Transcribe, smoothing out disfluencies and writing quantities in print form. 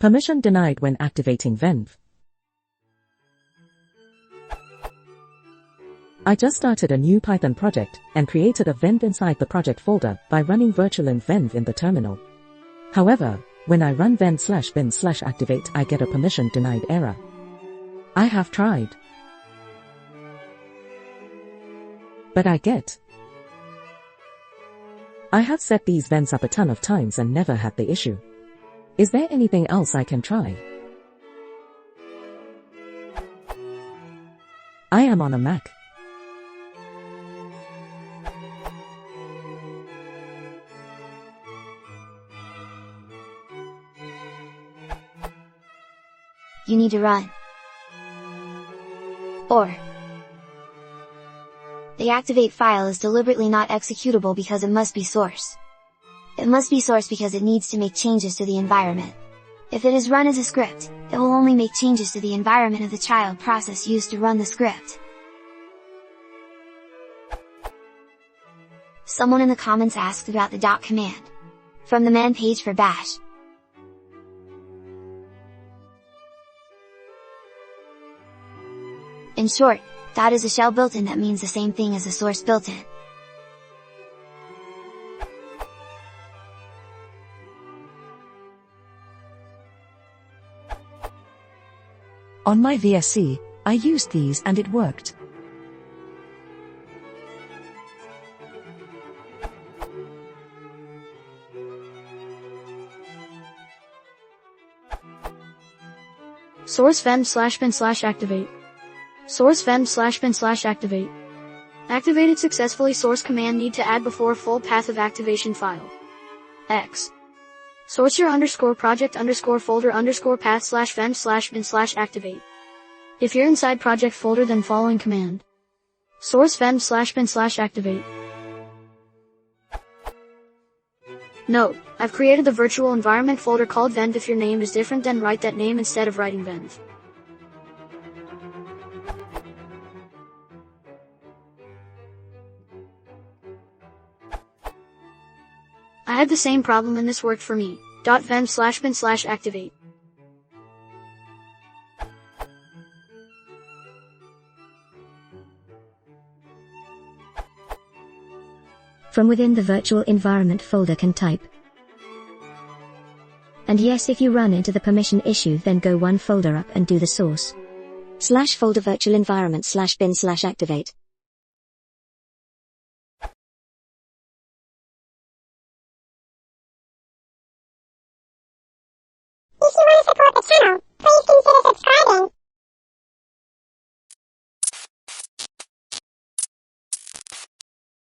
Permission denied when activating Venv. I just started a new Python project and created a Venv inside the project folder by running virtualenv Venv in the terminal. However, when I run venv/bin/activate, I get a permission denied error. I have tried, but I have set these vents up a ton of times and never had the issue. Is there anything else I can try? I am on a Mac. You need to run. Or the activate file is deliberately not executable because it must be source. It must be source because it needs to make changes to the environment. If it is run as a script, it will only make changes to the environment of the child process used to run the script. Someone in the comments asked about the dot command from the man page for bash. In short, dot is a shell built-in that means the same thing as a source built-in. On my VSC, I used these and it worked. Source venv/bin/activate. Source venv/bin/activate. Activated successfully. Source command need to add before full path of activation file. X. Source your _project_folder_path/venv/bin/activate. If you're inside project folder, then following command. Source venv/bin/activate. Note, I've created the virtual environment folder called Venv. If your name is different, then write that name instead of writing Venv. I had the same problem and this worked for me. .venv/bin/activate. From within the virtual environment folder can type. And yes, if you run into the permission issue, then go one folder up and do the source /folder virtual environment/bin/activate.